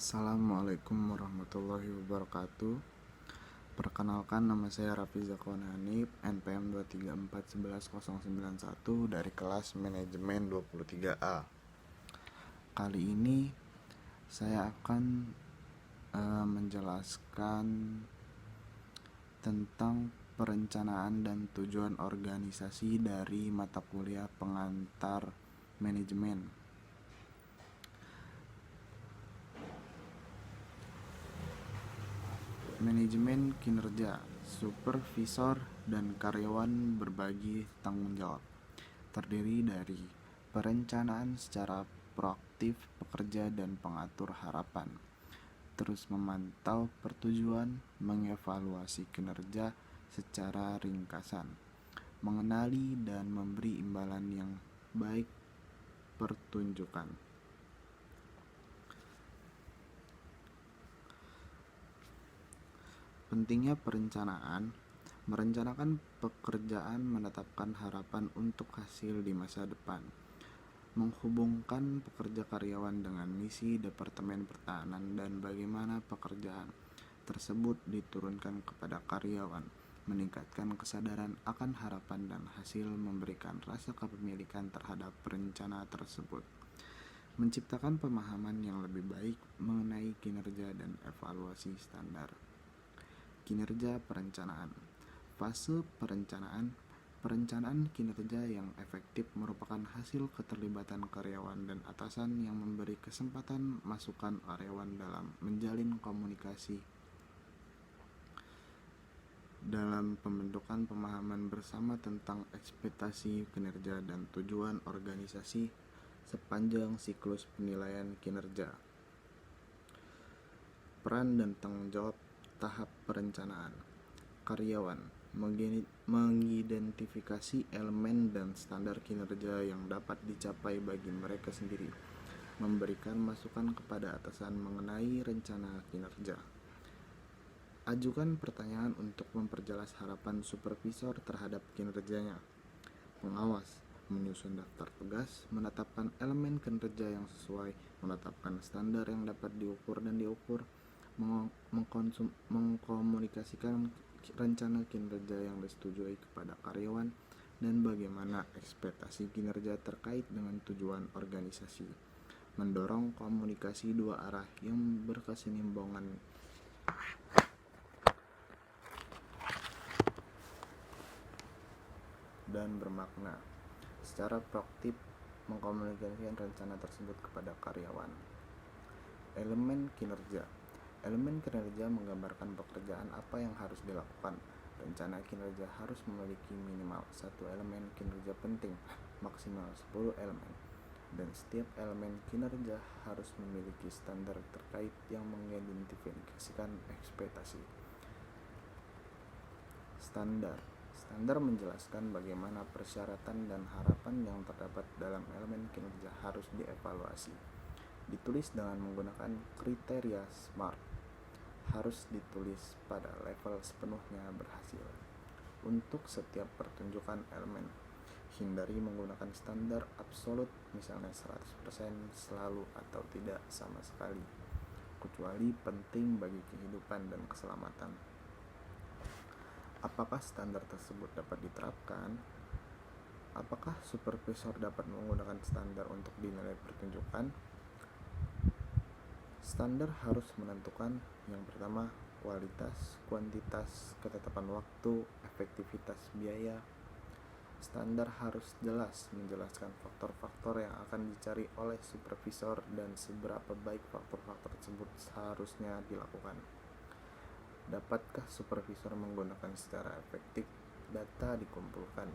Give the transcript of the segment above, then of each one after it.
Assalamualaikum warahmatullahi wabarakatuh. Perkenalkan, nama saya Raffi Zakwan Hanif, NPM 2341101 dari kelas manajemen 23A. Kali ini saya akan menjelaskan tentang perencanaan dan tujuan organisasi dari mata kuliah pengantar manajemen. Manajemen kinerja, supervisor dan karyawan berbagi tanggung jawab. Terdiri dari perencanaan secara proaktif pekerja dan pengatur harapan. Terus memantau pertujuan, mengevaluasi kinerja secara ringkasan, mengenali dan memberi imbalan yang baik pertunjukan. Pentingnya perencanaan. Merencanakan pekerjaan menetapkan harapan untuk hasil di masa depan. Menghubungkan pekerja karyawan dengan misi Departemen Pertahanan dan bagaimana pekerjaan tersebut diturunkan kepada karyawan. Meningkatkan kesadaran akan harapan dan hasil, memberikan rasa kepemilikan terhadap rencana tersebut. Menciptakan pemahaman yang lebih baik mengenai kinerja dan evaluasi standar. Kinerja perencanaan. Fase perencanaan kinerja yang efektif merupakan hasil keterlibatan karyawan dan atasan yang memberi kesempatan masukan karyawan dalam menjalin komunikasi dalam pembentukan pemahaman bersama tentang ekspektasi kinerja dan tujuan organisasi sepanjang siklus penilaian kinerja. Peran dan tanggung jawab tahap perencanaan. Karyawan mengidentifikasi elemen dan standar kinerja yang dapat dicapai bagi mereka sendiri, memberikan masukan kepada atasan mengenai rencana kinerja. Ajukan pertanyaan untuk memperjelas harapan supervisor terhadap kinerjanya. Pengawas menyusun daftar tugas, menetapkan elemen kinerja yang sesuai, menetapkan standar yang dapat diukur dan diukur, mengkomunikasikan rencana kinerja yang disetujui kepada karyawan, dan bagaimana ekspektasi kinerja terkait dengan tujuan organisasi. Mendorong komunikasi dua arah yang berkesinambungan dan bermakna. Secara proaktif mengkomunikasikan rencana tersebut kepada karyawan. Elemen kinerja. Elemen kinerja menggambarkan pekerjaan apa yang harus dilakukan. Rencana kinerja harus memiliki minimal 1 elemen kinerja penting, maksimal 10 elemen. Dan setiap elemen kinerja harus memiliki standar terkait yang mengidentifikasikan ekspektasi. Standar menjelaskan bagaimana persyaratan dan harapan yang terdapat dalam elemen kinerja harus dievaluasi. Ditulis dengan menggunakan kriteria SMART. Harus ditulis pada level sepenuhnya berhasil. Untuk setiap pertunjukan elemen, hindari menggunakan standar absolut, misalnya 100% selalu atau tidak sama sekali, kecuali penting bagi kehidupan dan keselamatan. Apakah standar tersebut dapat diterapkan? Apakah supervisor dapat menggunakan standar untuk dinilai pertunjukan? Standar harus menentukan yang pertama, kualitas, kuantitas, ketetapan waktu, efektivitas biaya. Standar harus jelas menjelaskan faktor-faktor yang akan dicari oleh supervisor dan seberapa baik faktor-faktor tersebut seharusnya dilakukan. Dapatkah supervisor menggunakan secara efektif data dikumpulkan?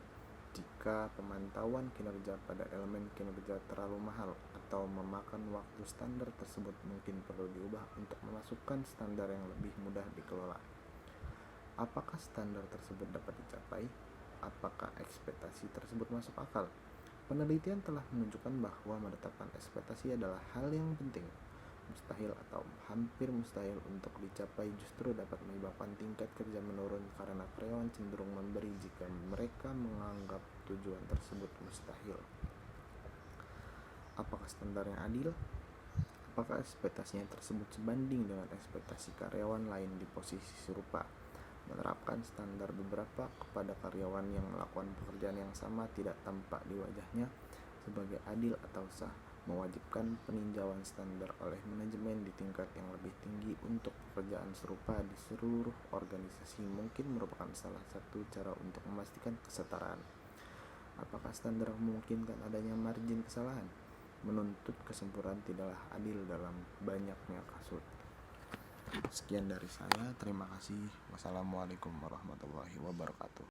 Jika pemantauan kinerja pada elemen kinerja terlalu mahal atau memakan waktu, standar tersebut mungkin perlu diubah untuk memasukkan standar yang lebih mudah dikelola. Apakah standar tersebut dapat dicapai? Apakah ekspektasi tersebut masuk akal? Penelitian telah menunjukkan bahwa menetapkan ekspektasi adalah hal yang penting. Mustahil atau hampir mustahil untuk dicapai justru dapat menyebabkan tingkat kerja menurun karena karyawan cenderung memberi jika mereka menganggap tujuan tersebut mustahil. Apakah standar yang adil? apakah ekspektasinya tersebut sebanding dengan ekspektasi karyawan lain di posisi serupa. Menerapkan standar beberapa kepada karyawan yang melakukan pekerjaan yang sama tidak tampak di wajahnya sebagai adil atau sah. Mewajibkan peninjauan standar oleh manajemen di tingkat yang lebih tinggi untuk pekerjaan serupa di seluruh organisasi mungkin merupakan salah satu cara untuk memastikan kesetaraan. Apakah standar memungkinkan adanya margin kesalahan? Menuntut kesempurnaan tidaklah adil dalam banyaknya kasus. Sekian dari saya, terima kasih. Wassalamualaikum warahmatullahi wabarakatuh.